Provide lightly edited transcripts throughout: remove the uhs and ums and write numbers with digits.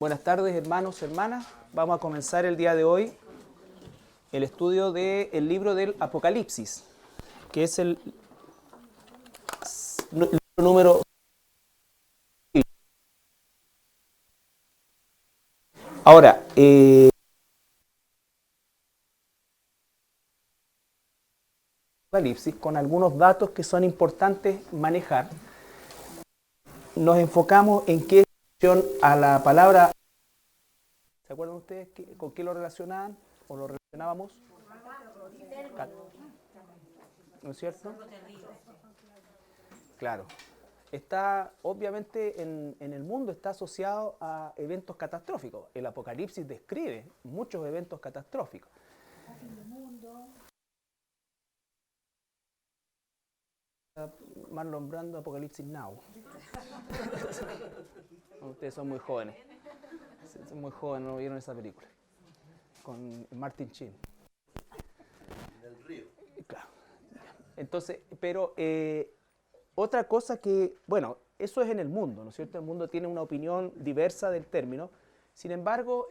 Buenas tardes, hermanos, hermanas. Vamos a comenzar el día de hoy el estudio del libro del Apocalipsis, que es el libro número... Ahora, Apocalipsis, con algunos datos que son importantes manejar, nos enfocamos en qué relación a la palabra... ¿Se acuerdan ustedes con qué lo relacionaban o lo relacionábamos? ¿No es cierto? Claro. Está, obviamente, en el mundo está asociado a eventos catastróficos. El Apocalipsis describe muchos eventos catastróficos. Marlon Brando, Apocalipsis Now. Ustedes son muy jóvenes. Son muy jóvenes, no vieron esa película. Con Martin Sheen. Del río. Claro. Entonces, pero otra cosa que, bueno, eso es en el mundo, ¿no es cierto? El mundo tiene una opinión diversa del término. Sin embargo,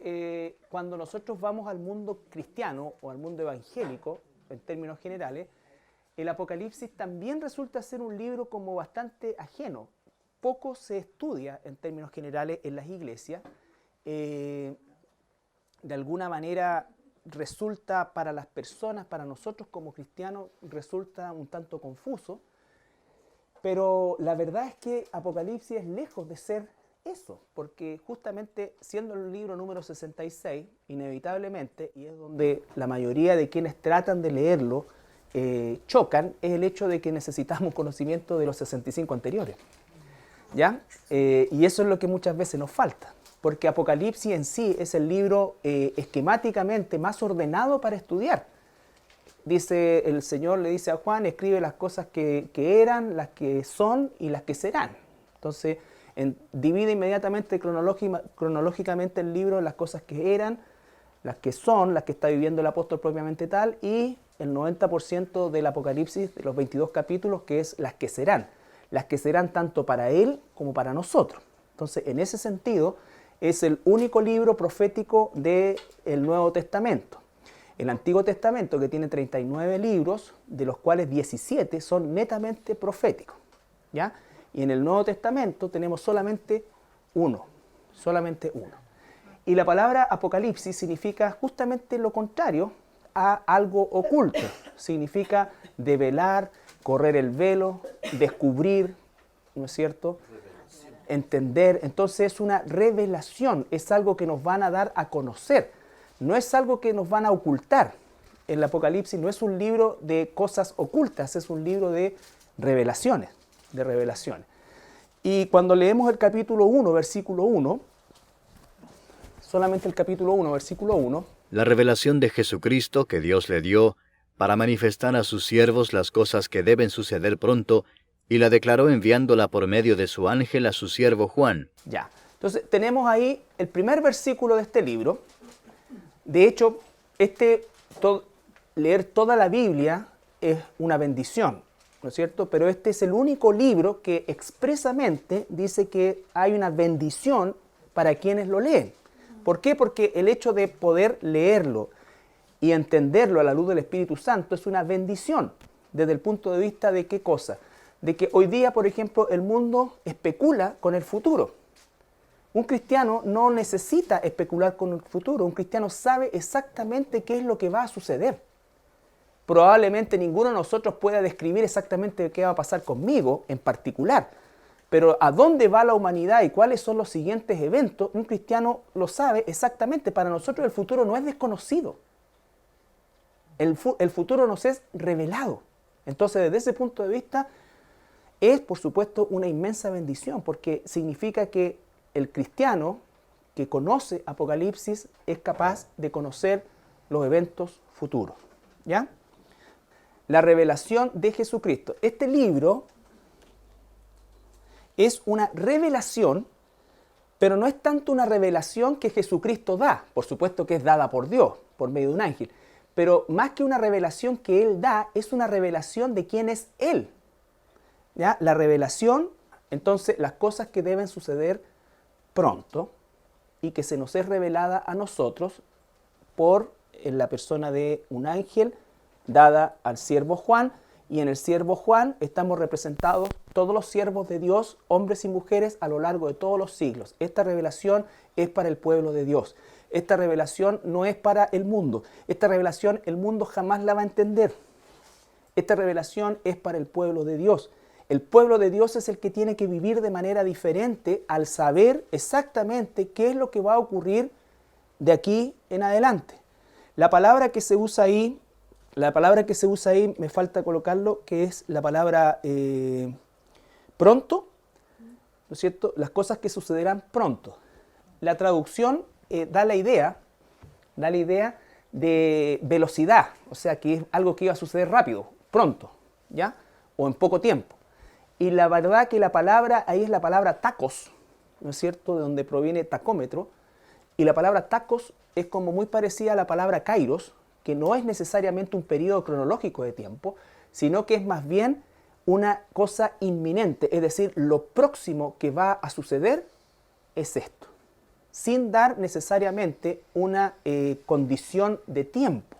cuando nosotros vamos al mundo cristiano o al mundo evangélico, en términos generales, el Apocalipsis también resulta ser un libro como bastante ajeno. Poco se estudia en términos generales en las iglesias. De alguna manera resulta para las personas, para nosotros como cristianos, resulta un tanto confuso. Pero la verdad es que Apocalipsis es lejos de ser eso, porque justamente siendo el libro número 66, inevitablemente, y es donde la mayoría de quienes tratan de leerlo chocan, es el hecho de que necesitamos conocimiento de los 65 anteriores. ¿Ya? Y eso es lo que muchas veces nos falta, porque Apocalipsis en sí es el libro esquemáticamente más ordenado para estudiar. Dice, el Señor le dice a Juan, escribe las cosas que eran, las que son y las que serán. Entonces, divide inmediatamente cronológicamente el libro en las cosas que eran, las que son, las que está viviendo el apóstol propiamente tal, y el 90% del Apocalipsis, de los 22 capítulos, que es las que serán tanto para él como para nosotros. Entonces, en ese sentido, es el único libro profético del Nuevo Testamento. El Antiguo Testamento, que tiene 39 libros, de los cuales 17 son netamente proféticos, ¿ya? Y en el Nuevo Testamento tenemos solamente uno. Y la palabra Apocalipsis significa justamente lo contrario a algo oculto. Significa develar, correr el velo, descubrir, ¿no es cierto? Entender. Entonces es una revelación, es algo que nos van a dar a conocer. No es algo que nos van a ocultar. El Apocalipsis no es un libro de cosas ocultas, es un libro de revelaciones, Y cuando leemos el capítulo 1, versículo 1, solamente el capítulo 1, versículo 1. La revelación de Jesucristo que Dios le dio para manifestar a sus siervos las cosas que deben suceder pronto, y la declaró enviándola por medio de su ángel a su siervo Juan. Ya, entonces tenemos ahí el primer versículo de este libro. De hecho, leer toda la Biblia es una bendición, ¿no es cierto? Pero este es el único libro que expresamente dice que hay una bendición para quienes lo leen. ¿Por qué? Porque el hecho de poder leerlo y entenderlo a la luz del Espíritu Santo es una bendición. ¿Desde el punto de vista de qué cosa? De que hoy día, por ejemplo, el mundo especula con el futuro. Un cristiano no necesita especular con el futuro. Un cristiano sabe exactamente qué es lo que va a suceder. Probablemente ninguno de nosotros pueda describir exactamente qué va a pasar conmigo en particular. Pero a dónde va la humanidad y cuáles son los siguientes eventos, un cristiano lo sabe exactamente. Para nosotros el futuro no es desconocido. El futuro nos es revelado. Entonces, desde ese punto de vista, es, por supuesto, una inmensa bendición, porque significa que el cristiano que conoce Apocalipsis es capaz de conocer los eventos futuros. ¿Ya? La revelación de Jesucristo. Este libro es una revelación, pero no es tanto una revelación que Jesucristo da. Por supuesto que es dada por Dios, por medio de un ángel. Pero más que una revelación que Él da, es una revelación de quién es Él. ¿Ya? La revelación, entonces, las cosas que deben suceder pronto, y que se nos es revelada a nosotros en la persona de un ángel dada al siervo Juan, y en el siervo Juan estamos representados todos los siervos de Dios, hombres y mujeres, a lo largo de todos los siglos. Esta revelación es para el pueblo de Dios. Esta revelación no es para el mundo. Esta revelación el mundo jamás la va a entender. Esta revelación es para el pueblo de Dios. El pueblo de Dios es el que tiene que vivir de manera diferente al saber exactamente qué es lo que va a ocurrir de aquí en adelante. La palabra que se usa ahí, me falta colocarlo, que es la palabra pronto, ¿no es cierto? Las cosas que sucederán pronto. La traducción da la idea de velocidad, o sea, que es algo que iba a suceder rápido, pronto, ¿ya? O en poco tiempo. Y la verdad que la palabra ahí es la palabra tacos, ¿no es cierto? De donde proviene tacómetro. Y la palabra tacos es como muy parecida a la palabra kairos, que no es necesariamente un periodo cronológico de tiempo, sino que es más bien una cosa inminente, es decir, lo próximo que va a suceder es esto, sin dar necesariamente una condición de tiempo.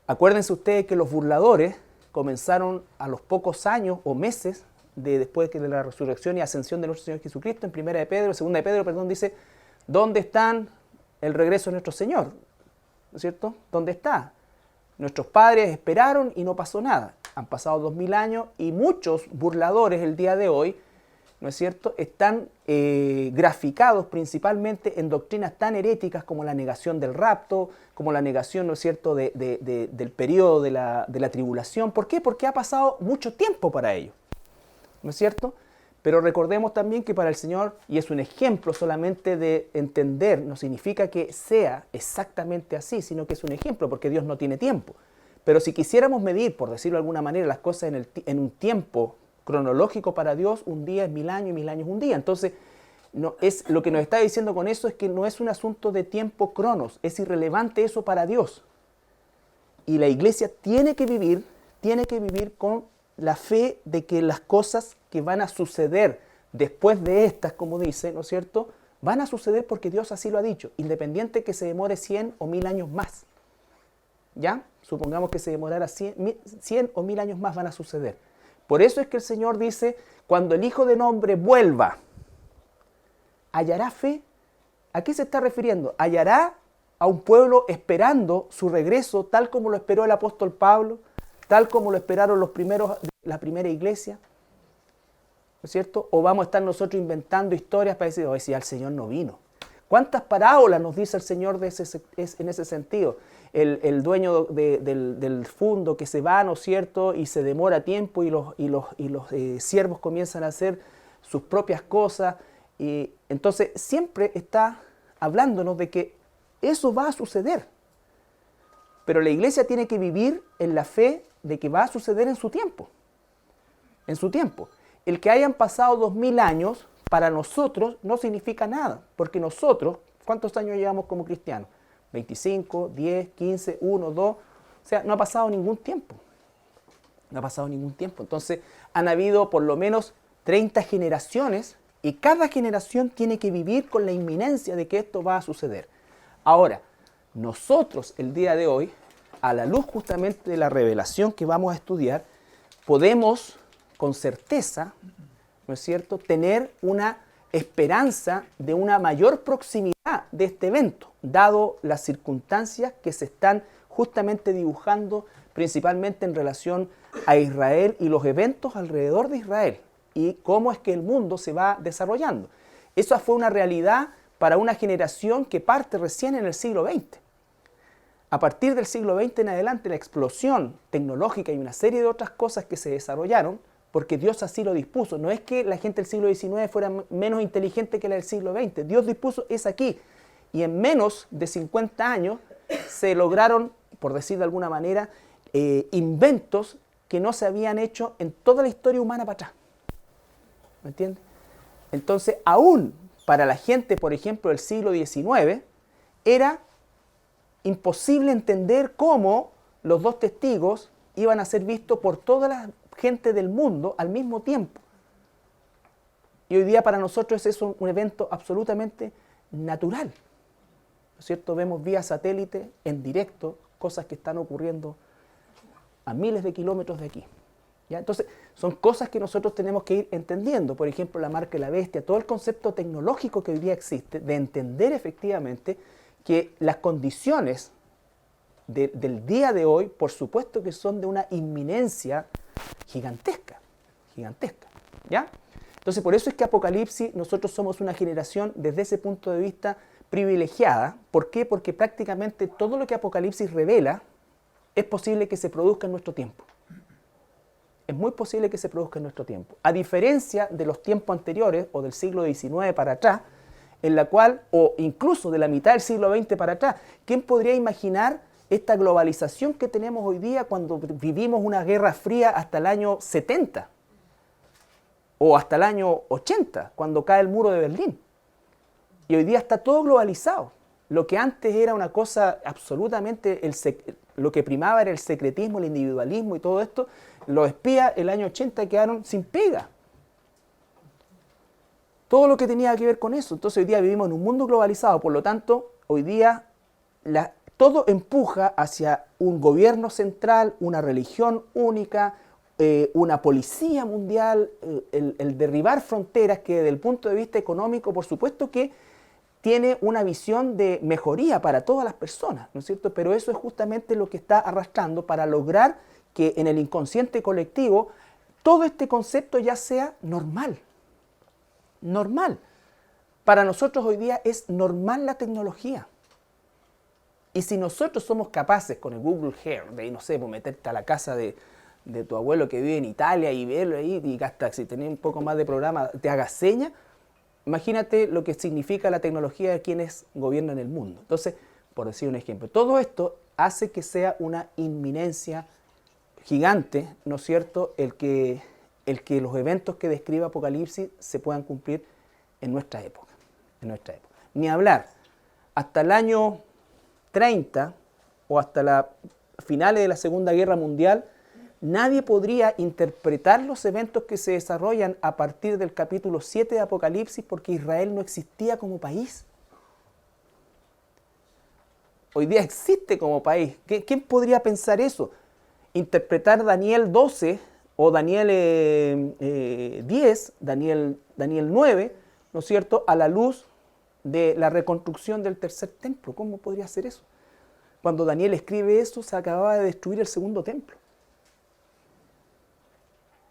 Acuérdense ustedes que los burladores comenzaron a los pocos años o meses después de la resurrección y ascensión de nuestro Señor Jesucristo. En 2 de Pedro, dice, ¿dónde están el regreso de nuestro Señor? ¿No es cierto? ¿Dónde está? Nuestros padres esperaron y no pasó nada. Han pasado 2000 años y muchos burladores el día de hoy, ¿no es cierto?, están graficados principalmente en doctrinas tan heréticas como la negación del rapto, como la negación, ¿no es cierto?, del periodo de la tribulación. ¿Por qué? Porque ha pasado mucho tiempo para ello, ¿no es cierto? Pero recordemos también que para el Señor, y es un ejemplo solamente de entender, no significa que sea exactamente así, sino que es un ejemplo, porque Dios no tiene tiempo. Pero si quisiéramos medir, por decirlo de alguna manera, las cosas en un tiempo cronológico para Dios, un día es 1000 años y 1000 años un día. Entonces, lo que nos está diciendo con eso es que no es un asunto de tiempo cronos, es irrelevante eso para Dios. Y la iglesia tiene que vivir con la fe de que las cosas que van a suceder después de estas, como dice, ¿no es cierto?, van a suceder porque Dios así lo ha dicho, independiente que se demore 100 o 1000 años más. ¿Ya? Supongamos que se demorara 100 o 1000 años más, van a suceder. Por eso es que el Señor dice, cuando el Hijo del Hombre vuelva, ¿hallará fe? ¿A qué se está refiriendo? ¿Hallará a un pueblo esperando su regreso tal como lo esperó el apóstol Pablo, tal como lo esperaron la primera iglesia? ¿No es cierto? ¿O vamos a estar nosotros inventando historias para decir, si el Señor no vino? ¿Cuántas parábolas nos dice el Señor en ese sentido? El dueño del fundo que se va, ¿no es cierto?, y se demora tiempo y los siervos comienzan a hacer sus propias cosas. Y entonces siempre está hablándonos de que eso va a suceder. Pero la iglesia tiene que vivir en la fe de que va a suceder en su tiempo. En su tiempo. El que hayan pasado 2000 años, para nosotros no significa nada. Porque nosotros, ¿cuántos años llevamos como cristianos? 25, 10, 15, 1, 2. O sea, no ha pasado ningún tiempo. No ha pasado ningún tiempo. Entonces, han habido por lo menos 30 generaciones y cada generación tiene que vivir con la inminencia de que esto va a suceder. Ahora, nosotros el día de hoy, a la luz justamente de la revelación que vamos a estudiar, podemos con certeza, ¿no es cierto?, tener una esperanza de una mayor proximidad de este evento, dado las circunstancias que se están justamente dibujando principalmente en relación a Israel y los eventos alrededor de Israel y cómo es que el mundo se va desarrollando. Esa fue una realidad para una generación que parte recién en el siglo XX. A partir del siglo XX en adelante, la explosión tecnológica y una serie de otras cosas que se desarrollaron, porque Dios así lo dispuso. No es que la gente del siglo XIX fuera menos inteligente que la del siglo XX. Dios dispuso es aquí. Y en menos de 50 años se lograron, por decir de alguna manera, inventos que no se habían hecho en toda la historia humana para atrás. ¿Me entiendes? Entonces, aún para la gente, por ejemplo, del siglo XIX, era imposible entender cómo los dos testigos iban a ser vistos por toda la gente del mundo al mismo tiempo. Y hoy día para nosotros es un evento absolutamente natural. ¿No es cierto? Vemos vía satélite, en directo, cosas que están ocurriendo a miles de kilómetros de aquí. ¿Ya? Entonces, son cosas que nosotros tenemos que ir entendiendo. Por ejemplo, la marca de la bestia, todo el concepto tecnológico que hoy día existe, de entender efectivamente que las condiciones del día de hoy, por supuesto que son de una inminencia gigantesca, gigantesca. ¿Ya? Entonces, por eso es que Apocalipsis, nosotros somos una generación desde ese punto de vista privilegiada. ¿Por qué? Porque prácticamente todo lo que Apocalipsis revela es posible que se produzca en nuestro tiempo. Es muy posible que se produzca en nuestro tiempo. A diferencia de los tiempos anteriores, o del siglo XIX para atrás, en la cual, o incluso de la mitad del siglo XX para atrás, ¿quién podría imaginar esta globalización que tenemos hoy día cuando vivimos una guerra fría hasta el año 70? O hasta el año 80, cuando cae el muro de Berlín. Y hoy día está todo globalizado. Lo que antes era una cosa absolutamente, lo que primaba era el secretismo, el individualismo y todo esto, los espías el año 80 quedaron sin pega. Todo lo que tenía que ver con eso. Entonces hoy día vivimos en un mundo globalizado, por lo tanto, hoy día todo empuja hacia un gobierno central, una religión única, una policía mundial, el derribar fronteras que desde el punto de vista económico, por supuesto que tiene una visión de mejoría para todas las personas, ¿no es cierto? Pero eso es justamente lo que está arrastrando para lograr que en el inconsciente colectivo todo este concepto ya sea normal. Normal. Para nosotros hoy día es normal la tecnología. Y si nosotros somos capaces con el Google Earth de, no sé, meterte a la casa de tu abuelo que vive en Italia y verlo ahí, y hasta si tenés un poco más de programa, te haga señas, imagínate lo que significa la tecnología de quienes gobiernan el mundo. Entonces, por decir un ejemplo, todo esto hace que sea una inminencia gigante, ¿no es cierto?, el que los eventos que describe Apocalipsis se puedan cumplir en nuestra época. Ni hablar, hasta el año 30 o hasta las finales de la Segunda Guerra Mundial, nadie podría interpretar los eventos que se desarrollan a partir del capítulo 7 de Apocalipsis porque Israel no existía como país. Hoy día existe como país. ¿Quién podría pensar eso? Interpretar Daniel 12 o Daniel 10, Daniel 9, ¿no es cierto?, a la luz de la reconstrucción del tercer templo. ¿Cómo podría ser eso? Cuando Daniel escribe eso, se acababa de destruir el segundo templo.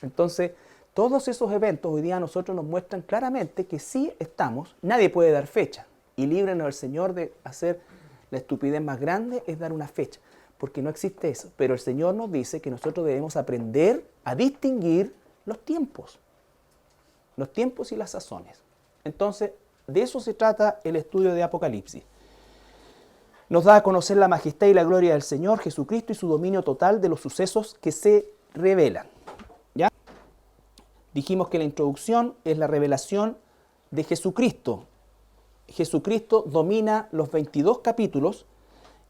Entonces, todos esos eventos hoy día a nosotros nos muestran claramente que sí estamos, nadie puede dar fecha, y líbranos el Señor de hacer la estupidez más grande, es dar una fecha, porque no existe eso. Pero el Señor nos dice que nosotros debemos aprender a distinguir los tiempos y las sazones. Entonces, de eso se trata el estudio de Apocalipsis. Nos da a conocer la majestad y la gloria del Señor Jesucristo y su dominio total de los sucesos que se revelan. ¿Ya? Dijimos que la introducción es la revelación de Jesucristo. Jesucristo domina los 22 capítulos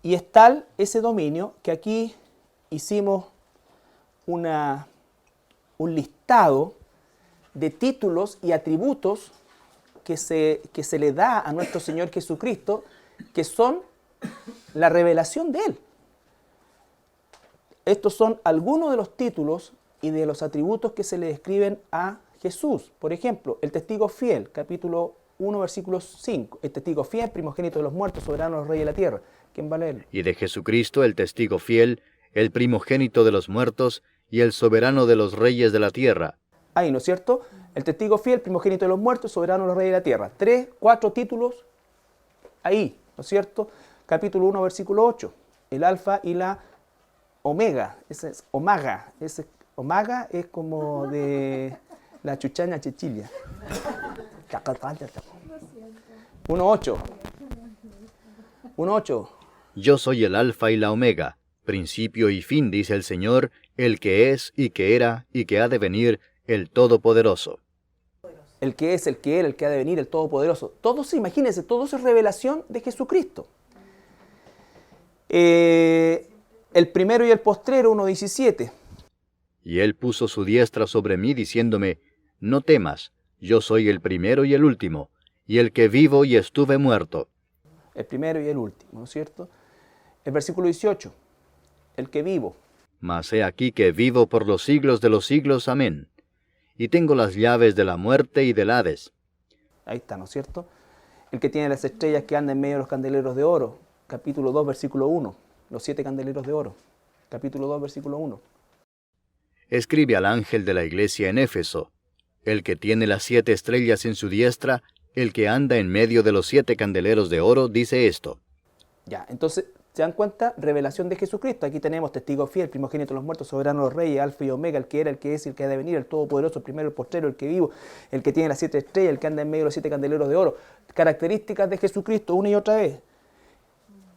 y es tal ese dominio que aquí hicimos un listado de títulos y atributos que se le da a nuestro Señor Jesucristo, que son la revelación de Él. Estos son algunos de los títulos y de los atributos que se le describen a Jesús. Por ejemplo, el testigo fiel, capítulo 1, versículo 5. El testigo fiel, primogénito de los muertos, soberano de los reyes de la tierra. ¿Quién va a leerlo? Y de Jesucristo, el testigo fiel, el primogénito de los muertos y el soberano de los reyes de la tierra. Ahí, ¿no es cierto? El testigo fiel, primogénito de los muertos, soberano de los reyes de la tierra. 3, 4 títulos ahí, ¿no es cierto? Capítulo 1, versículo 8. El alfa y la omega. Ese es omaga. Omaga es como de la chuchaña chichilla. 1.8. 1.8. Yo soy el alfa y la omega, principio y fin, dice el Señor, el que es y que era y que ha de venir, el Todopoderoso. El que es, el que era, el que ha de venir, el Todopoderoso. Imagínense, todo eso es revelación de Jesucristo. El primero y el postrero, 1.17. Y él puso su diestra sobre mí, diciéndome, no temas, yo soy el primero y el último, y el que vivo y estuve muerto. El primero y el último, ¿no es cierto? El versículo 18, el que vivo. Mas he aquí que vivo por los siglos de los siglos. Amén. Y tengo las llaves de la muerte y del Hades. Ahí está, ¿no es cierto? El que tiene las estrellas que andan en medio de los candeleros de oro. Capítulo 2, versículo 1. Los 7 candeleros de oro. Capítulo 2, versículo 1. Escribe al ángel de la iglesia en Éfeso, el que tiene las 7 estrellas en su diestra, el que anda en medio de los 7 candeleros de oro, dice esto. Ya, entonces, ¿se dan cuenta? Revelación de Jesucristo. Aquí tenemos testigo fiel, primogénito de los muertos, soberano de los reyes, alfa y omega, el que era, el que es y el que ha de venir, el todopoderoso, el primero, el postrero, el que vivo, el que tiene las 7 estrellas, el que anda en medio de los 7 candeleros de oro. Características de Jesucristo, una y otra vez.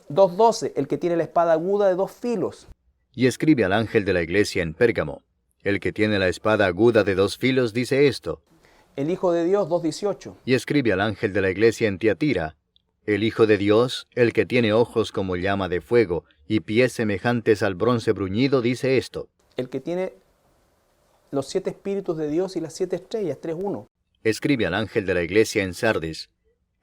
2.12, el que tiene la espada aguda de 2 filos. Y escribe al ángel de la iglesia en Pérgamo, el que tiene la espada aguda de 2 filos, dice esto. El Hijo de Dios, 2.18. Y escribe al ángel de la iglesia en Tiatira, el Hijo de Dios, el que tiene ojos como llama de fuego y pies semejantes al bronce bruñido, dice esto. El que tiene los 7 espíritus de Dios y las 7 estrellas, 3.1. Escribe al ángel de la iglesia en Sardis,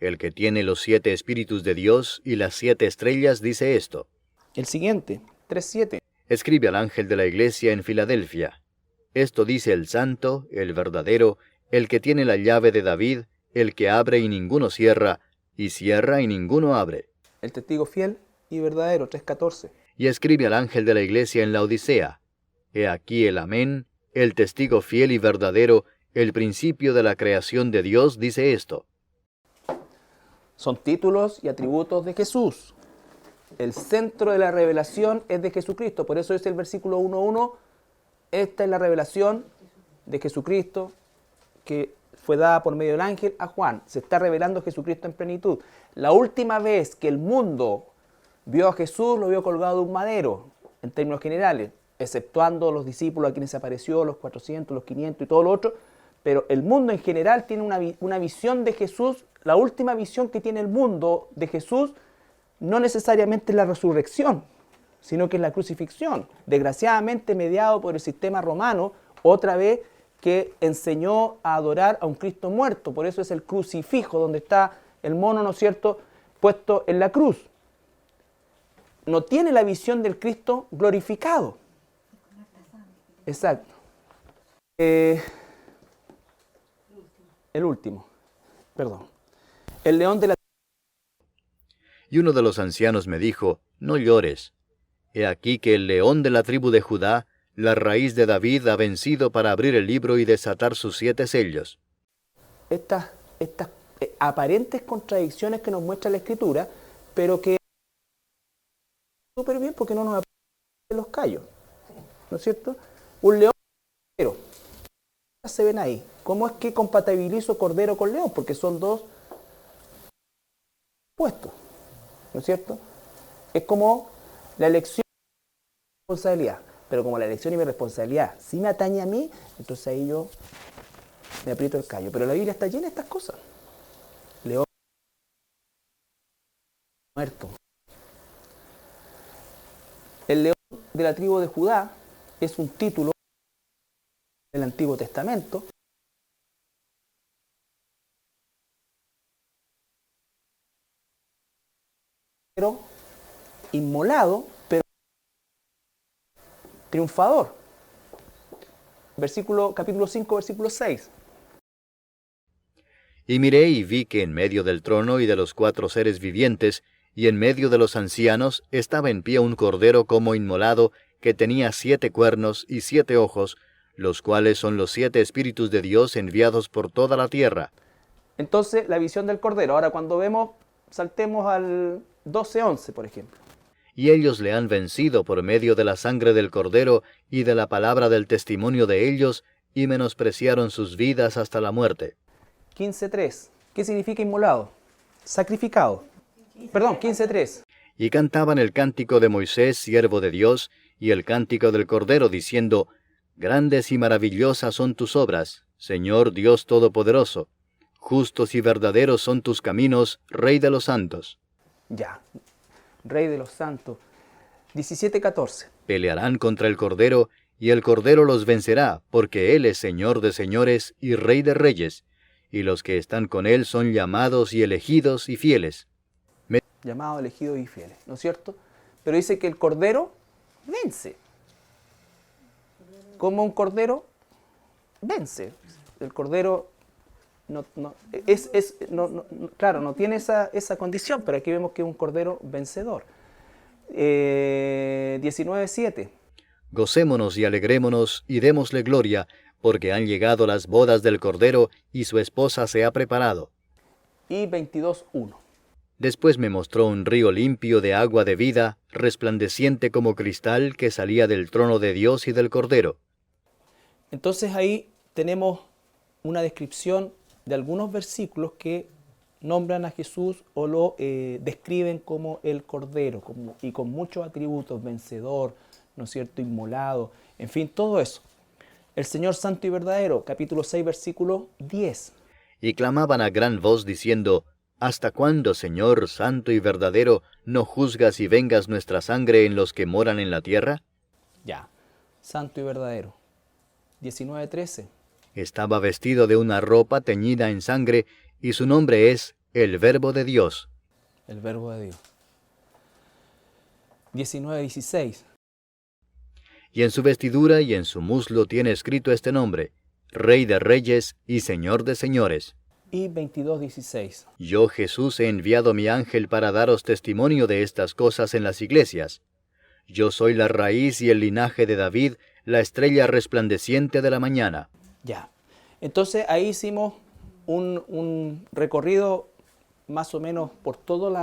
el que tiene los 7 espíritus de Dios y las 7 estrellas, dice esto. El siguiente, 3.7. Escribe al ángel de la iglesia en Filadelfia. Esto dice el santo, el verdadero, el que tiene la llave de David, el que abre y ninguno cierra, y cierra y ninguno abre. El testigo fiel y verdadero, 3.14. Y escribe al ángel de la iglesia en la Odisea. He aquí el Amén, el testigo fiel y verdadero, el principio de la creación de Dios, dice esto. Son títulos y atributos de Jesús. El centro de la revelación es de Jesucristo. Por eso es el versículo 1.1. Esta es la revelación de Jesucristo que fue dada por medio del ángel a Juan. Se está revelando Jesucristo en plenitud. La última vez que el mundo vio a Jesús, lo vio colgado de un madero, en términos generales, exceptuando los discípulos a quienes se apareció, los 400, los 500 y todo lo otro. Pero el mundo en general tiene una visión de Jesús. La última visión que tiene el mundo de Jesús no necesariamente es la resurrección, sino que es la crucifixión, desgraciadamente mediado por el sistema romano, otra vez que enseñó a adorar a un Cristo muerto. Por eso es el crucifijo, donde está el mono, ¿no es cierto?, puesto en la cruz. No tiene la visión del Cristo glorificado. Exacto. El último, perdón. El león de la... Y uno de los ancianos me dijo, no llores. He aquí que el león de la tribu de Judá, la raíz de David, ha vencido para abrir el libro y desatar sus 7 sellos. Estas aparentes contradicciones que nos muestra la Escritura, pero que súper bien porque no nos aparecen los callos, ¿no es cierto? Un león cordero. Se ven ahí. ¿Cómo es que compatibilizo cordero con león? Porque son dos puestos, ¿no es cierto? Es como la elección y mi responsabilidad. Pero como la elección y mi responsabilidad sí me atañe a mí, entonces ahí yo me aprieto el callo. Pero la Biblia está llena de estas cosas. León muerto. El león de la tribu de Judá es un título del Antiguo Testamento. Pero inmolado, pero triunfador. Capítulo 5, versículo 6. Y miré y vi que en medio del trono y de los 4 seres vivientes, y en medio de los ancianos, estaba en pie un cordero como inmolado, que tenía 7 cuernos y 7 ojos, los cuales son los 7 espíritus de Dios enviados por toda la tierra. Entonces, la visión del cordero. Ahora, cuando vemos, saltemos al 12:11, por ejemplo. Y ellos le han vencido por medio de la sangre del cordero y de la palabra del testimonio de ellos, y menospreciaron sus vidas hasta la muerte. 15:3. ¿Qué significa inmolado? Sacrificado. Perdón, 15:3. Y cantaban el cántico de Moisés, siervo de Dios, y el cántico del Cordero, diciendo, Grandes y maravillosas son tus obras, Señor Dios Todopoderoso. Justos y verdaderos son tus caminos, Rey de los santos. Ya, Rey de los santos. 17:14. Pelearán contra el Cordero, y el Cordero los vencerá, porque Él es Señor de señores y Rey de reyes, y los que están con él son llamados y elegidos y fieles. Llamados, elegidos y fieles, ¿no es cierto? Pero dice que el cordero vence. Como un cordero vence. El cordero claro, no tiene esa condición, pero aquí vemos que es un cordero vencedor. 19:7. Gocémonos y alegrémonos y démosle gloria, porque han llegado las bodas del Cordero y su esposa se ha preparado. Y 22:1. Después me mostró un río limpio de agua de vida, resplandeciente como cristal, que salía del trono de Dios y del Cordero. Entonces ahí tenemos una descripción de algunos versículos que nombran a Jesús o lo describen como el Cordero, y con muchos atributos, vencedor, ¿no es cierto?, inmolado, en fin, todo eso. El Señor Santo y Verdadero, capítulo 6, versículo 10. Y clamaban a gran voz diciendo, ¿Hasta cuándo, Señor Santo y Verdadero, no juzgas y vengas nuestra sangre en los que moran en la tierra? Ya, Santo y Verdadero. 19:13. Estaba vestido de una ropa teñida en sangre, y su nombre es el Verbo de Dios. El Verbo de Dios. 19:16. Y en su vestidura y en su muslo tiene escrito este nombre, Rey de Reyes y Señor de Señores. Y 22:16. Yo, Jesús, he enviado mi ángel para daros testimonio de estas cosas en las iglesias. Yo soy la raíz y el linaje de David, la estrella resplandeciente de la mañana. Ya. Entonces ahí hicimos un recorrido más o menos por todo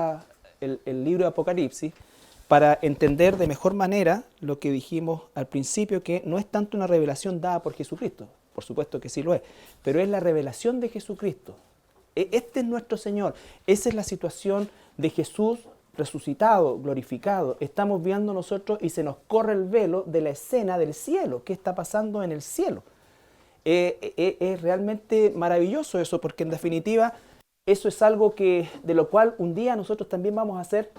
el libro de Apocalipsis para entender de mejor manera lo que dijimos al principio, que no es tanto una revelación dada por Jesucristo, por supuesto que sí lo es, pero es la revelación de Jesucristo. Este es nuestro Señor, esa es la situación de Jesús resucitado, glorificado. Estamos viendo nosotros y se nos corre el velo de la escena del cielo, qué está pasando en el cielo. Es realmente maravilloso eso, porque en definitiva eso es algo de lo cual un día nosotros también vamos a ser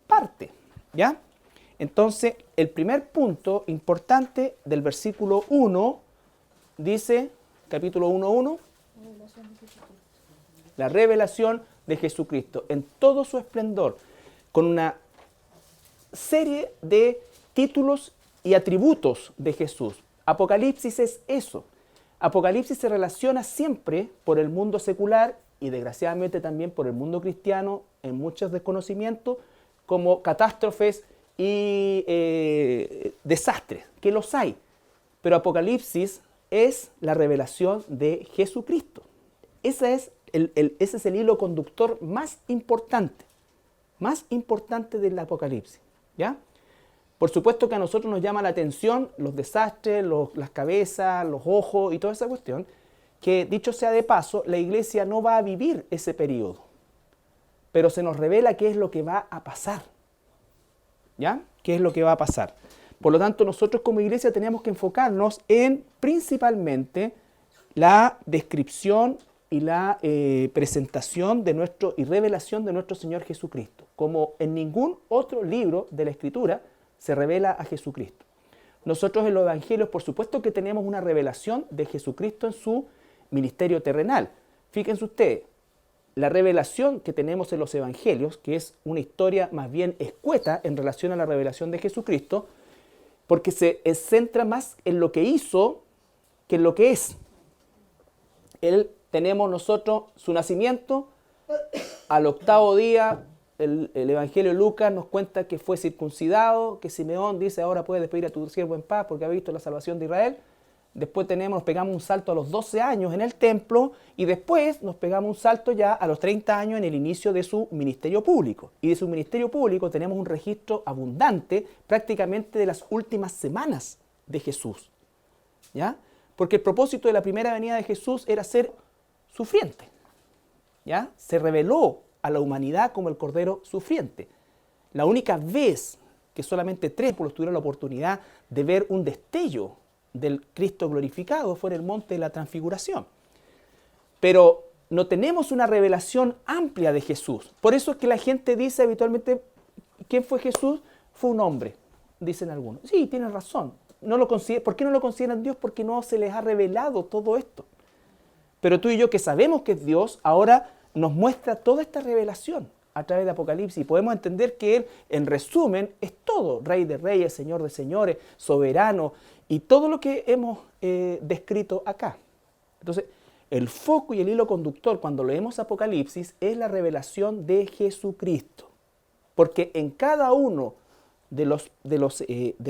parte, ¿ya? Entonces, el primer punto importante del versículo 1 dice, capítulo 1:1, la revelación de Jesucristo en todo su esplendor, con una serie de títulos y atributos de Jesús. Apocalipsis es eso. Apocalipsis se relaciona siempre por el mundo secular y desgraciadamente también por el mundo cristiano en muchos desconocimientos como catástrofes y desastres, que los hay. Pero Apocalipsis es la revelación de Jesucristo. Ese es el hilo conductor más importante del Apocalipsis, ¿ya? Por supuesto que a nosotros nos llama la atención los desastres, las cabezas, los ojos y toda esa cuestión, que dicho sea de paso, la iglesia no va a vivir ese periodo, pero se nos revela qué es lo que va a pasar, ¿ya? ¿Qué es lo que va a pasar? Por lo tanto, nosotros como iglesia tenemos que enfocarnos en principalmente la descripción y la presentación de y revelación de nuestro Señor Jesucristo. Como en ningún otro libro de la Escritura se revela a Jesucristo. Nosotros en los evangelios, por supuesto que tenemos una revelación de Jesucristo en su ministerio terrenal. Fíjense ustedes, la revelación que tenemos en los evangelios, que es una historia más bien escueta en relación a la revelación de Jesucristo, porque se centra más en lo que hizo que en lo que es. Tenemos nosotros su nacimiento, al 8º día, el Evangelio de Lucas nos cuenta que fue circuncidado, que Simeón dice, ahora puedes despedir a tu siervo en paz porque ha visto la salvación de Israel. Después nos pegamos un salto a los 12 años en el templo y después nos pegamos un salto ya a los 30 años en el inicio de su ministerio público. Y de su ministerio público tenemos un registro abundante prácticamente de las últimas semanas de Jesús, ¿ya? Porque el propósito de la primera venida de Jesús era ser sufriente, ¿ya? Se reveló a la humanidad como el Cordero sufriente. La única vez que solamente 3 discípulos tuvieron la oportunidad de ver un destello del Cristo glorificado fue en el monte de la Transfiguración. Pero no tenemos una revelación amplia de Jesús. Por eso es que la gente dice habitualmente, ¿quién fue Jesús? Fue un hombre, dicen algunos. Sí, tienen razón. ¿Por qué no lo consideran Dios? Porque no se les ha revelado todo esto. Pero tú y yo que sabemos que es Dios, ahora nos muestra toda esta revelación a través de Apocalipsis. Y podemos entender que Él, en resumen, es todo. Rey de reyes, Señor de señores, soberano, y todo lo que hemos descrito acá. Entonces, el foco y el hilo conductor cuando leemos Apocalipsis es la revelación de Jesucristo. Porque en cada uno de los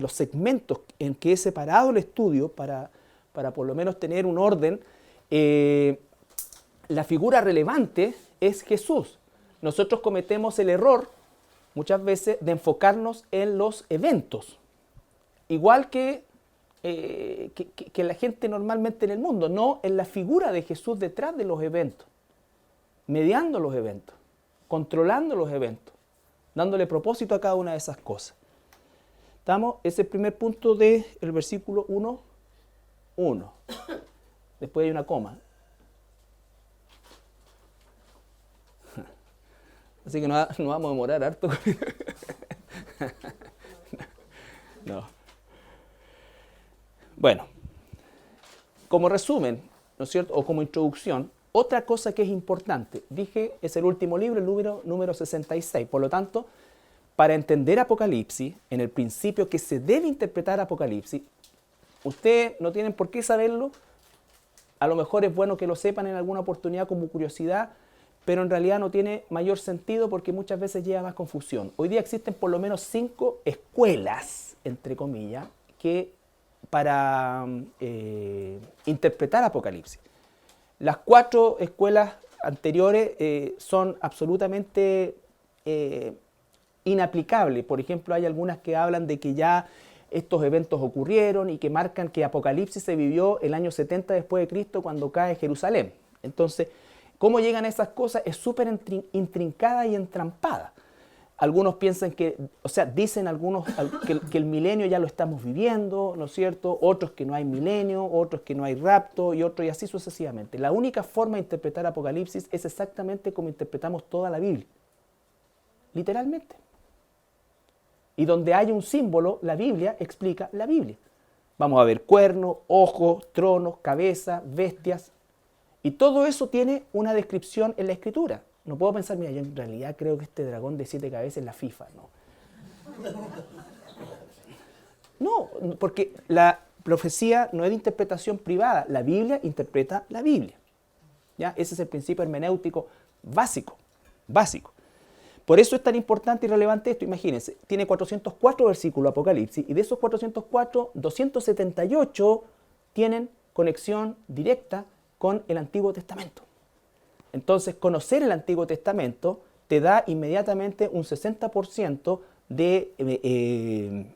segmentos en que he separado el estudio, para por lo menos tener un orden, la figura relevante es Jesús. Nosotros cometemos el error muchas veces de enfocarnos en los eventos, igual que la gente normalmente en el mundo, no en la figura de Jesús detrás de los eventos, mediando los eventos, controlando los eventos, dándole propósito a cada una de esas cosas. ¿Estamos? Ese es el primer punto del versículo 1.1. Después hay una coma. Así que no vamos a demorar harto. No. Bueno, como resumen, ¿no es cierto? O como introducción, otra cosa que es importante, dije, es el último libro, el número 66. Por lo tanto, para entender Apocalipsis, en el principio que se debe interpretar Apocalipsis, ustedes no tienen por qué saberlo, a lo mejor es bueno que lo sepan en alguna oportunidad como curiosidad, pero en realidad no tiene mayor sentido porque muchas veces lleva más confusión. Hoy día existen por lo menos 5 escuelas, entre comillas, que para interpretar Apocalipsis. Las 4 escuelas anteriores son absolutamente inaplicables. Por ejemplo, hay algunas que hablan de que ya estos eventos ocurrieron y que marcan que Apocalipsis se vivió el año 70 después de Cristo cuando cae Jerusalén. Entonces, ¿cómo llegan a esas cosas? Es súper intrincada y entrampada. Algunos piensan que, o sea, dicen algunos que el milenio ya lo estamos viviendo, ¿no es cierto? Otros que no hay milenio, otros que no hay rapto y otros y así sucesivamente. La única forma de interpretar Apocalipsis es exactamente como interpretamos toda la Biblia. Literalmente. Y donde hay un símbolo, la Biblia explica la Biblia. Vamos a ver cuernos, ojos, tronos, cabeza, bestias. Y todo eso tiene una descripción en la Escritura. No puedo pensar, mira, yo en realidad creo que este dragón de 7 cabezas es la FIFA. No, porque la profecía no es de interpretación privada. La Biblia interpreta la Biblia. ¿Ya? Ese es el principio hermenéutico básico. Por eso es tan importante y relevante esto. Imagínense, tiene 404 versículos Apocalipsis y de esos 404, 278 tienen conexión directa con el Antiguo Testamento. Entonces, conocer el Antiguo Testamento te da inmediatamente un 60% de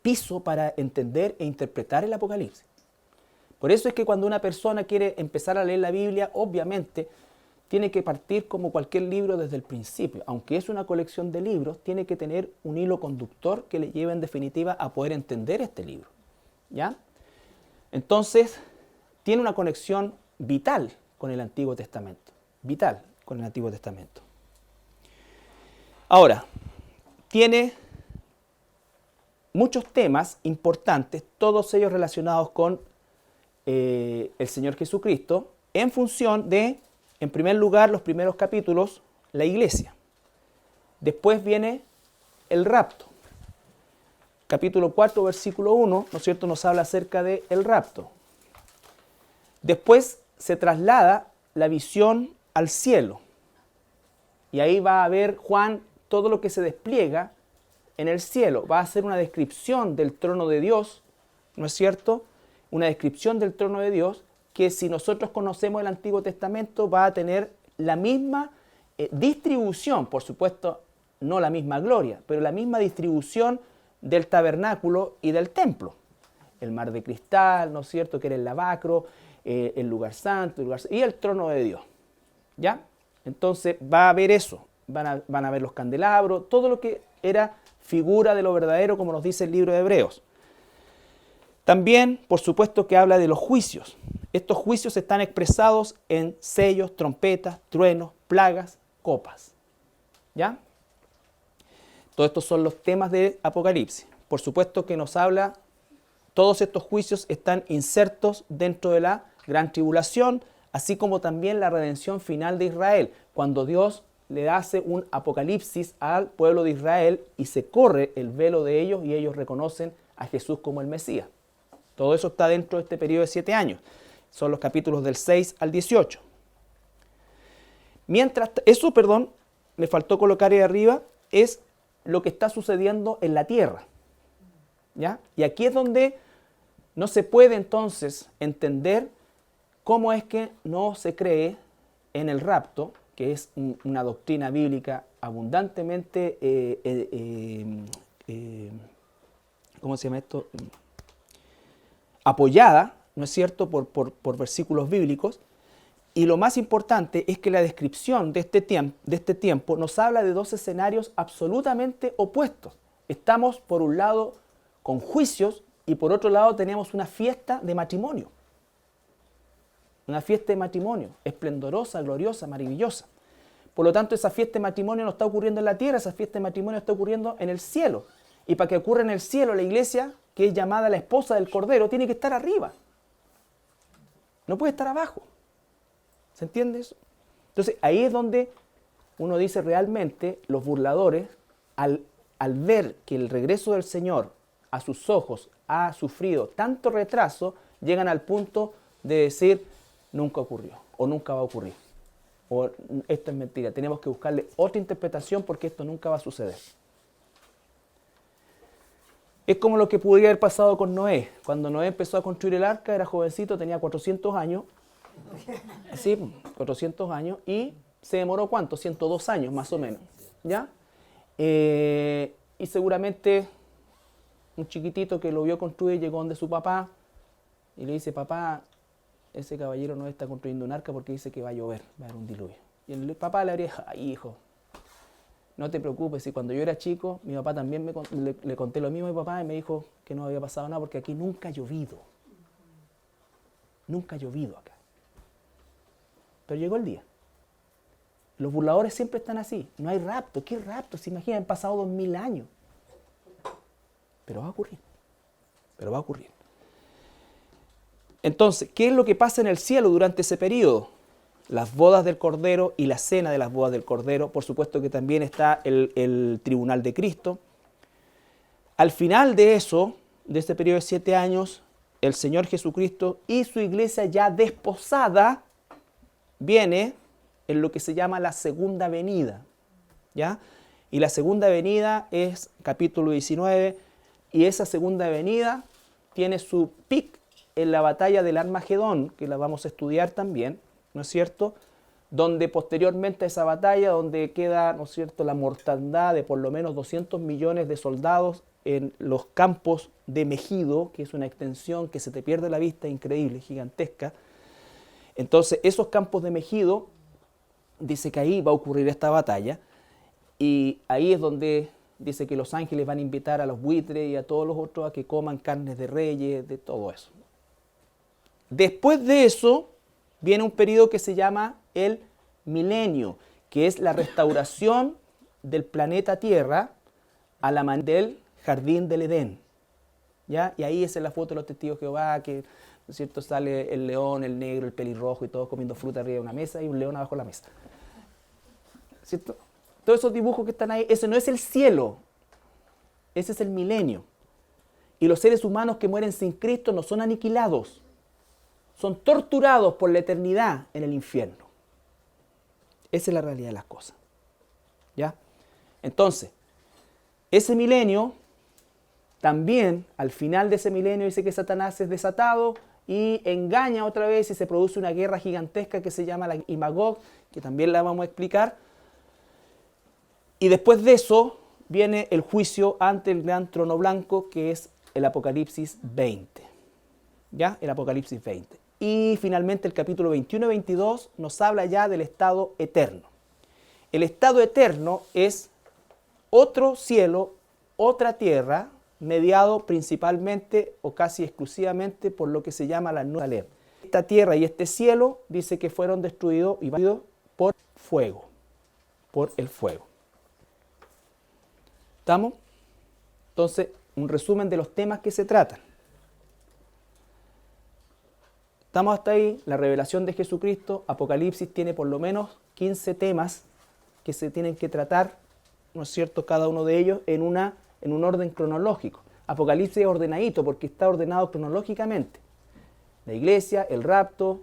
piso para entender e interpretar el Apocalipsis. Por eso es que cuando una persona quiere empezar a leer la Biblia, obviamente tiene que partir como cualquier libro desde el principio. Aunque es una colección de libros, tiene que tener un hilo conductor que le lleve en definitiva a poder entender este libro. ¿Ya? Entonces, tiene una conexión vital con el Antiguo Testamento. Vital con el Antiguo Testamento. Ahora, tiene muchos temas importantes, todos ellos relacionados con el Señor Jesucristo, en función de, en primer lugar, los primeros capítulos, la iglesia. Después viene el rapto. Capítulo 4, versículo 1, ¿no es cierto?, nos habla acerca del rapto. Después se traslada la visión al cielo. Y ahí va a ver Juan todo lo que se despliega en el cielo. Va a hacer una descripción del trono de Dios, ¿no es cierto? Una descripción del trono de Dios que si nosotros conocemos el Antiguo Testamento va a tener la misma distribución, por supuesto, no la misma gloria, pero la misma distribución del tabernáculo y del templo. El mar de cristal, ¿no es cierto?, que era el lavacro, el lugar santo, y el trono de Dios. ¿Ya? Entonces va a haber eso, van a ver los candelabros, todo lo que era figura de lo verdadero, como nos dice el libro de Hebreos. También, por supuesto, que habla de los juicios. Estos juicios están expresados en sellos, trompetas, truenos, plagas, copas. ¿Ya? Todos estos son los temas de Apocalipsis. Por supuesto que nos habla, todos estos juicios están insertos dentro de la gran tribulación, así como también la redención final de Israel, cuando Dios le hace un apocalipsis al pueblo de Israel y se corre el velo de ellos y ellos reconocen a Jesús como el Mesías. Todo eso está dentro de este periodo de 7 años. Son los capítulos del 6 al 18. Me faltó colocar ahí arriba, es lo que está sucediendo en la tierra. ¿Ya? Y aquí es donde no se puede entonces entender cómo es que no se cree en el rapto, que es una doctrina bíblica abundantemente, ¿cómo se llama esto? Apoyada, ¿no es cierto?, por versículos bíblicos. Y lo más importante es que la descripción de este tiempo nos habla de dos escenarios absolutamente opuestos. Estamos, por un lado, con juicios y por otro lado tenemos una fiesta de matrimonio. Una fiesta de matrimonio, esplendorosa, gloriosa, maravillosa. Por lo tanto, esa fiesta de matrimonio no está ocurriendo en la tierra, esa fiesta de matrimonio está ocurriendo en el cielo. Y para que ocurra en el cielo, la iglesia, que es llamada la esposa del Cordero, tiene que estar arriba. No puede estar abajo. ¿Se entiende eso? Entonces, ahí es donde uno dice realmente, los burladores, al ver que el regreso del Señor a sus ojos ha sufrido tanto retraso, llegan al punto de decir, nunca ocurrió, o nunca va a ocurrir, o esto es mentira, tenemos que buscarle otra interpretación porque esto nunca va a suceder. Es como lo que pudiera haber pasado con Noé. Cuando Noé empezó a construir el arca, era jovencito, tenía 400 años, sí, 400 años, y se demoró ¿cuánto? 102 años más o menos, ¿ya? Y seguramente un chiquitito que lo vio construir llegó donde su papá y le dice, papá, ese caballero no está construyendo un arca porque dice que va a llover, va a haber un diluvio. Y el papá le habría dicho, ay, hijo, no te preocupes, si cuando yo era chico, mi papá también le conté lo mismo a mi papá y me dijo que no había pasado nada porque aquí nunca ha llovido. Nunca ha llovido acá. Pero llegó el día. Los burladores siempre están así. No hay rapto. ¿Qué rapto? Se imaginan, han pasado 2000 años. Pero va a ocurrir. Pero va a ocurrir. Entonces, ¿qué es lo que pasa en el cielo durante ese periodo? Las bodas del Cordero y la cena de las bodas del Cordero. Por supuesto que también está el tribunal de Cristo. Al final de eso, de este periodo de 7 años, el Señor Jesucristo y su iglesia ya desposada viene en lo que se llama la segunda venida, ¿ya? Y la segunda venida es capítulo 19, y esa segunda venida tiene su pic en la batalla del Armagedón, que la vamos a estudiar también, ¿no es cierto?, donde posteriormente a esa batalla, donde queda, ¿no es cierto?, la mortandad de por lo menos 200 millones de soldados en los campos de Megido, que es una extensión que se te pierde la vista, increíble, gigantesca. Entonces, esos campos de Megido, dice que ahí va a ocurrir esta batalla, y ahí es donde dice que los ángeles van a invitar a los buitres y a todos los otros a que coman carnes de reyes, de todo eso. Después de eso, viene un periodo que se llama el milenio, que es la restauración del planeta Tierra a la manera del jardín del Edén. ¿Ya? Y ahí es en la foto de los testigos de Jehová, que, ¿no es cierto?, sale el león, el negro, el pelirrojo y todos comiendo fruta arriba de una mesa y un león abajo de la mesa. ¿Cierto? Todos esos dibujos que están ahí, ese no es el cielo, ese es el milenio. Y los seres humanos que mueren sin Cristo no son aniquilados, son torturados por la eternidad en el infierno. Esa es la realidad de las cosas. ¿Ya? Entonces, ese milenio, también al final de ese milenio dice que Satanás es desatado y engaña otra vez y se produce una guerra gigantesca que se llama la Imagog, que también la vamos a explicar. Y después de eso viene el juicio ante el gran trono blanco, que es el Apocalipsis 20. ¿Ya? El Apocalipsis 20. Y finalmente el capítulo 21 y 22 nos habla ya del estado eterno. El estado eterno es otro cielo, otra tierra, mediado principalmente o casi exclusivamente por lo que se llama la Nueva Jerusalén. Esta tierra y este cielo dice que fueron destruidos y invadidos por fuego, por el fuego. ¿Estamos? Entonces, un resumen de los temas que se tratan. Estamos hasta ahí, la revelación de Jesucristo, Apocalipsis tiene por lo menos 15 temas que se tienen que tratar, ¿no es cierto?, cada uno de ellos en un orden cronológico. Apocalipsis es ordenadito porque está ordenado cronológicamente. La iglesia, el rapto,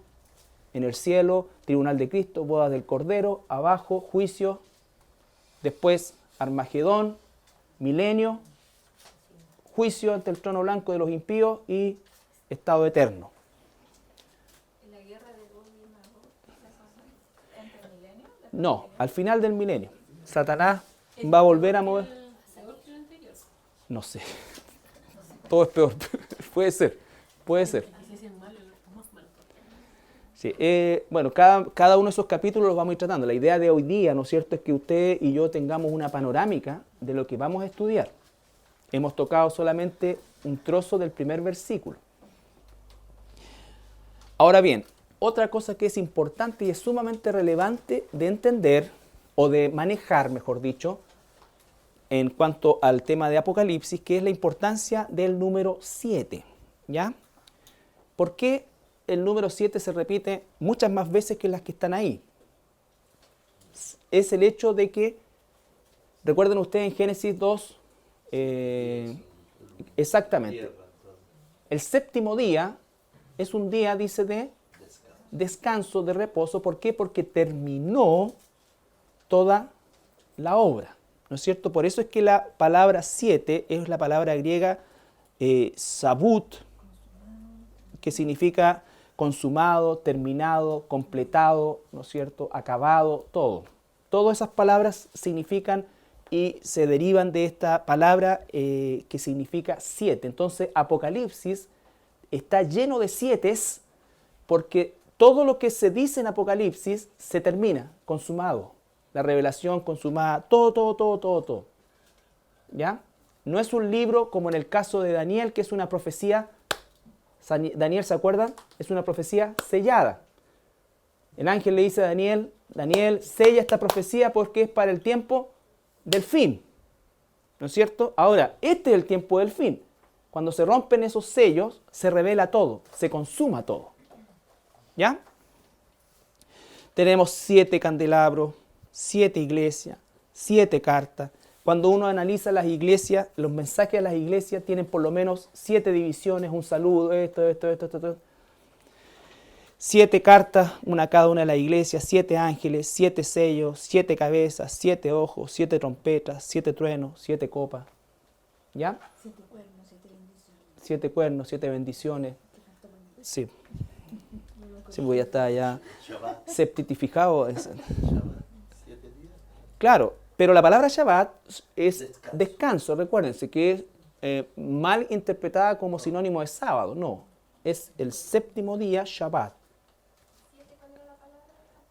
en el cielo, tribunal de Cristo, bodas del Cordero, abajo, juicio, después Armagedón, milenio, juicio ante el trono blanco de los impíos y estado eterno. ¿La guerra de Gog y Magog entre el milenio? No, al final del milenio. Satanás va a volver a mover. ¿Peor que el anterior? No sé. Todo es peor. Puede ser. Puede ser. Así es malo, más malo. Sí, bueno, cada uno de esos capítulos los vamos a ir tratando. La idea de hoy día, ¿no es cierto?, es que usted y yo tengamos una panorámica de lo que vamos a estudiar. Hemos tocado solamente un trozo del primer versículo. Ahora bien, otra cosa que es importante y es sumamente relevante de entender, o de manejar, mejor dicho, en cuanto al tema de Apocalipsis, que es la importancia del número 7, ¿ya? ¿Por qué el número 7 se repite muchas más veces que las que están ahí? Es el hecho de que, recuerden ustedes en Génesis 2, exactamente, el séptimo día es un día, dice, de descanso, de reposo. ¿Por qué? Porque terminó toda la obra, ¿no es cierto? Por eso es que la palabra 7 es la palabra griega sabut, que significa consumado, terminado, completado, ¿no es cierto?, acabado, todo. Todas esas palabras significan y se derivan de esta palabra que significa 7. Entonces, Apocalipsis está lleno de 7 porque todo lo que se dice en Apocalipsis se termina, consumado. La revelación consumada, todo. ¿Ya? No es un libro como en el caso de Daniel, que es una profecía. Daniel, ¿se acuerdan? Es una profecía sellada. El ángel le dice a Daniel, Daniel, sella esta profecía porque es para el tiempo del fin. ¿No es cierto? Ahora, este es el tiempo del fin. Cuando se rompen esos sellos, se revela todo, se consuma todo. ¿Ya? Tenemos 7 candelabros, 7 iglesias, 7 cartas. Cuando uno analiza las iglesias, los mensajes de las iglesias tienen por lo menos 7 divisiones, un saludo, esto. 7 cartas, una cada una de las iglesias, 7 ángeles, 7 sellos, 7 cabezas, 7 ojos, 7 trompetas, 7 truenos, 7 copas. ¿Ya? 7 cuernos, 7 bendiciones. 7 cuernos, 7 bendiciones. Sí. Sí, porque ya está ya Shabbat. septitificado. Shabbat. 7 días. Claro, pero la palabra Shabbat es descanso. Recuérdense que es mal interpretada como sinónimo de sábado. No, es el séptimo día Shabbat.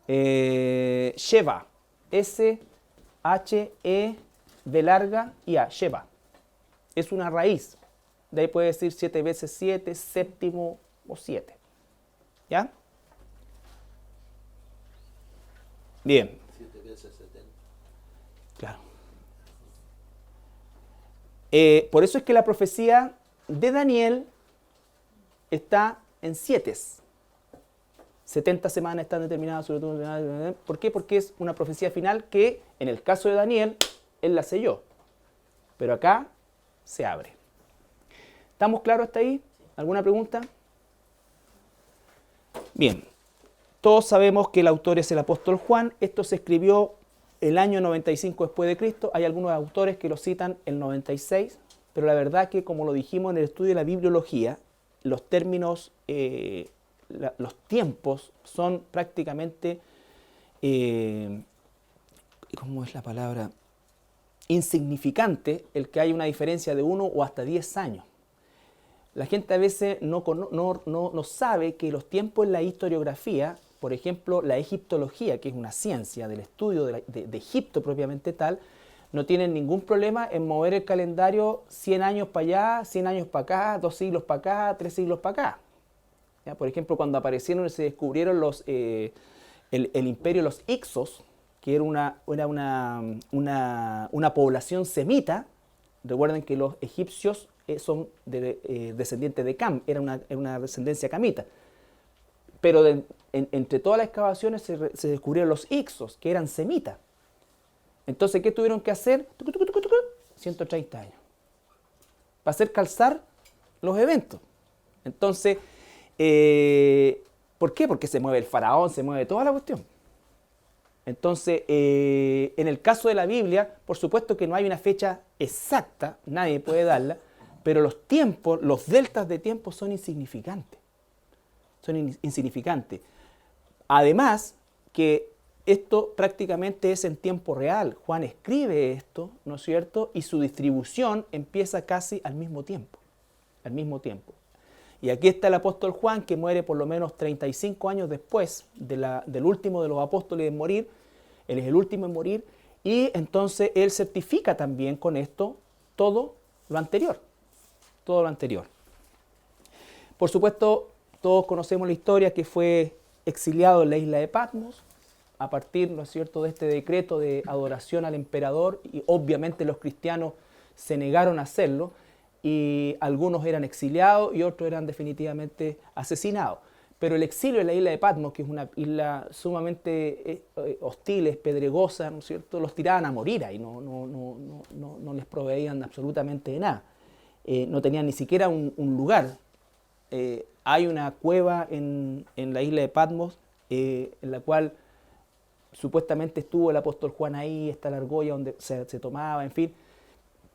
Sheva, S-H-E, B larga y A, Sheva. Es una raíz. De ahí puede decir 7 veces 7, séptimo o 7. ¿Ya? Bien. 7 veces 70. Claro. Por eso es que la profecía de Daniel está en 7. 70 semanas están determinadas sobre todo. ¿Por qué? Porque es una profecía final que, en el caso de Daniel, él la selló. Pero acá se abre. ¿Estamos claros hasta ahí? ¿Alguna pregunta? Bien. Todos sabemos que el autor es el apóstol Juan. Esto se escribió el año 95 después de Cristo. Hay algunos autores que lo citan el 96, pero la verdad que, como lo dijimos en el estudio de la bibliología, los términos, los tiempos son prácticamente, ¿cómo es la palabra? Insignificante el que haya una diferencia de 1 o hasta 10 años. La gente a veces no sabe que los tiempos en la historiografía, por ejemplo, la egiptología, que es una ciencia del estudio de Egipto propiamente tal, no tienen ningún problema en mover el calendario 100 años para allá, 100 años para acá, 2 siglos para acá, 3 siglos para acá. ¿Ya? Por ejemplo, cuando aparecieron y se descubrieron el imperio de los Ixos, que era una población semita. Recuerden que los egipcios son descendientes de Cam, era una descendencia camita. pero entre todas las excavaciones se descubrieron los ixos, que eran semitas. Entonces, ¿qué tuvieron que hacer? 130 años. Para hacer calzar los eventos. Entonces, ¿por qué? Porque se mueve el faraón, se mueve toda la cuestión. Entonces, en el caso de la Biblia, por supuesto que no hay una fecha exacta, nadie puede darla, pero los tiempos, los deltas de tiempo son insignificantes. Son insignificantes. Además, que esto prácticamente es en tiempo real. Juan escribe esto, ¿no es cierto? Y su distribución empieza casi al mismo tiempo. Al mismo tiempo. Y aquí está el apóstol Juan, que muere por lo menos 35 años después del último de los apóstoles en morir. Él es el último en morir. Y entonces él certifica también con esto todo lo anterior. Todo lo anterior. Por supuesto, todos conocemos la historia, que fue exiliado en la isla de Patmos a partir, ¿no es cierto?, de este decreto de adoración al emperador, y obviamente los cristianos se negaron a hacerlo, y algunos eran exiliados y otros eran definitivamente asesinados. Pero el exilio en la isla de Patmos, que es una isla sumamente hostil, es pedregosa, ¿no es cierto?, los tiraban a morir ahí, no les proveían absolutamente de nada. No tenían ni siquiera un lugar. Hay una cueva en la isla de Patmos, en la cual supuestamente estuvo el apóstol Juan ahí, está la argolla donde se tomaba, en fin.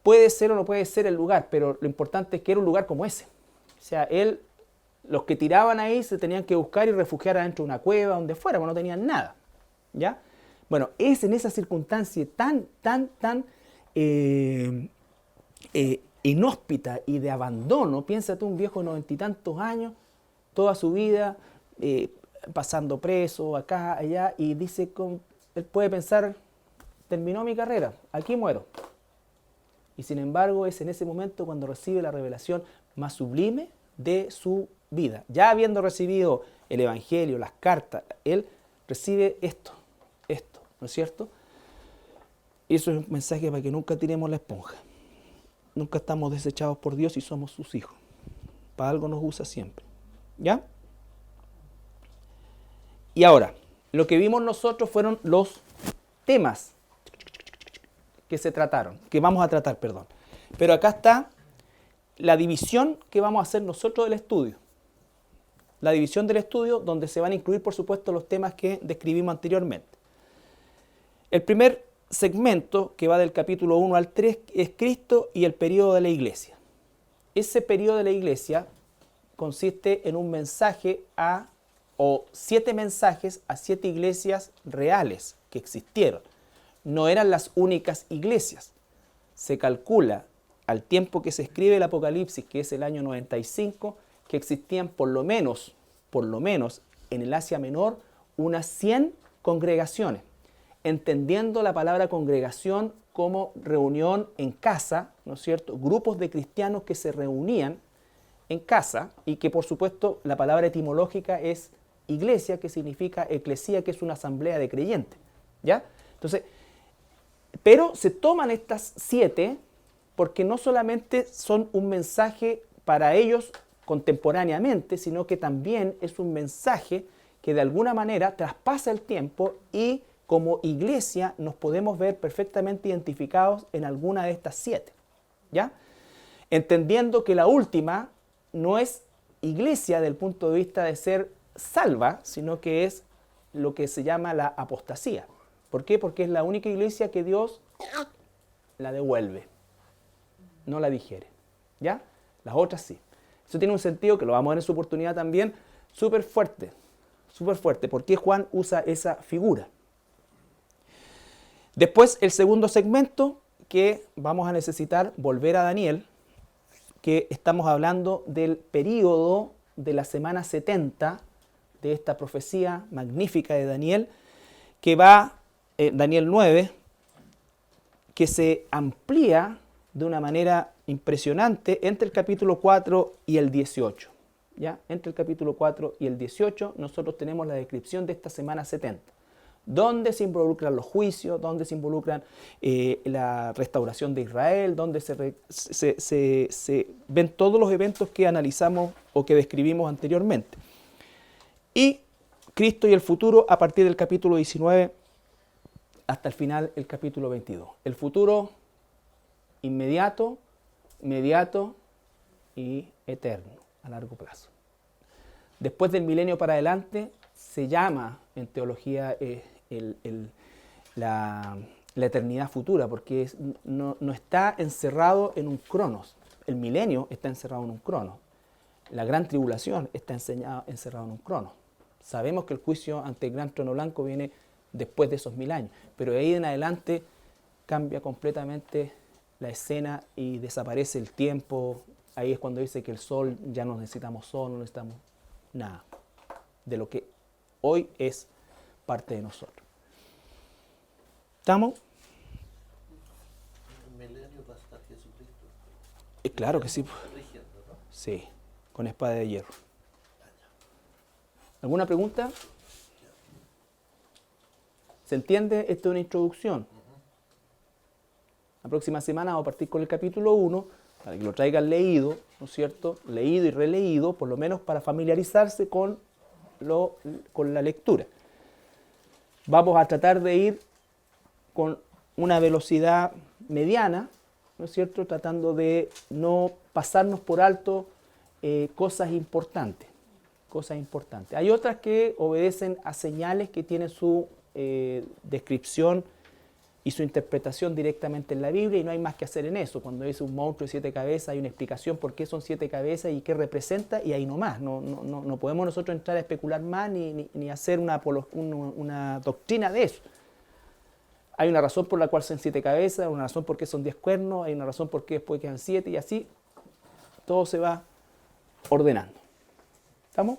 Puede ser o no puede ser el lugar, pero lo importante es que era un lugar como ese. O sea, los que tiraban ahí se tenían que buscar y refugiar adentro de una cueva, donde fuera, porque no tenían nada. ¿Ya? Bueno, es en esa circunstancia tan inhóspita y de abandono. Piénsate, un viejo de 90 y tantos años, toda su vida pasando preso acá, allá, y dice, él puede pensar, terminó mi carrera, aquí muero. Y sin embargo es en ese momento cuando recibe la revelación más sublime de su vida. Ya habiendo recibido el Evangelio, las cartas, él recibe esto, ¿no es cierto? Y eso es un mensaje para que nunca tiremos la esponja. Nunca estamos desechados por Dios y somos sus hijos. Para algo nos usa siempre. ¿Ya? Y ahora, lo que vimos nosotros fueron los temas que vamos a tratar, perdón. Pero acá está la división que vamos a hacer nosotros del estudio. La división del estudio donde se van a incluir, por supuesto, los temas que describimos anteriormente. El primer segmento, que va del capítulo 1 al 3, es Cristo y el período de la iglesia. Ese período de la iglesia consiste en un mensaje o 7 mensajes a 7 iglesias reales que existieron. No eran las únicas iglesias. Se calcula, al tiempo que se escribe el Apocalipsis, que es el año 95, que existían por lo menos en el Asia Menor unas 100 congregaciones, entendiendo la palabra congregación como reunión en casa, ¿no es cierto? Grupos de cristianos que se reunían en casa, y que por supuesto la palabra etimológica es iglesia, que significa eclesía, que es una asamblea de creyentes, ¿ya? Entonces, pero se toman estas 7 porque no solamente son un mensaje para ellos contemporáneamente, sino que también es un mensaje que de alguna manera traspasa el tiempo, y como iglesia nos podemos ver perfectamente identificados en alguna de estas 7, ¿ya? Entendiendo que la última no es iglesia del punto de vista de ser salva, sino que es lo que se llama la apostasía. ¿Por qué? Porque es la única iglesia que Dios la devuelve, no la digiere, ¿ya? Las otras sí. Eso tiene un sentido que lo vamos a ver en su oportunidad también, súper fuerte. ¿Por qué Juan usa esa figura? Después, el segundo segmento, que vamos a necesitar volver a Daniel, que estamos hablando del período de la semana 70 de esta profecía magnífica de Daniel, que va, Daniel 9, que se amplía de una manera impresionante entre el capítulo 4 y el 18. ¿Ya? Entre el capítulo 4 y el 18 nosotros tenemos la descripción de esta semana 70, donde se involucran los juicios, donde se involucran la restauración de Israel, donde se ven todos los eventos que analizamos o que describimos anteriormente. Y Cristo y el futuro a partir del capítulo 19 hasta el final, el capítulo 22. El futuro inmediato, mediato y eterno, a largo plazo. Después del milenio para adelante se llama en teología la eternidad futura, porque no está encerrado en un cronos. El milenio está encerrado en un cronos. La gran tribulación está encerrado en un cronos. Sabemos que el juicio ante el gran trono blanco viene después de esos 1000 años, pero de ahí en adelante cambia completamente la escena y desaparece el tiempo. Ahí es cuando dice que el sol, ya no necesitamos sol, no necesitamos nada de lo que hoy es parte de nosotros. ¿Estamos? En el milenio va a estar Jesucristo. Claro que sí. Rigiendo, ¿no? Sí, con espada de hierro. ¿Alguna pregunta? ¿Se entiende? Esto es una introducción. La próxima semana vamos a partir con el capítulo 1, para que lo traigan leído, ¿no es cierto? Leído y releído, por lo menos para familiarizarse con la lectura. Vamos a tratar de ir con una velocidad mediana, ¿no es cierto? Tratando de no pasarnos por alto cosas importantes. Hay otras que obedecen a señales que tienen su descripción y su interpretación directamente en la Biblia, y no hay más que hacer en eso. Cuando dice un monstruo de 7 cabezas, hay una explicación por qué son 7 cabezas y qué representa, y ahí no más. No podemos nosotros entrar a especular más ni hacer una doctrina de eso. Hay una razón por la cual son 7 cabezas, una razón por qué son 10 cuernos, hay una razón por qué después quedan 7, y así todo se va ordenando. ¿Estamos?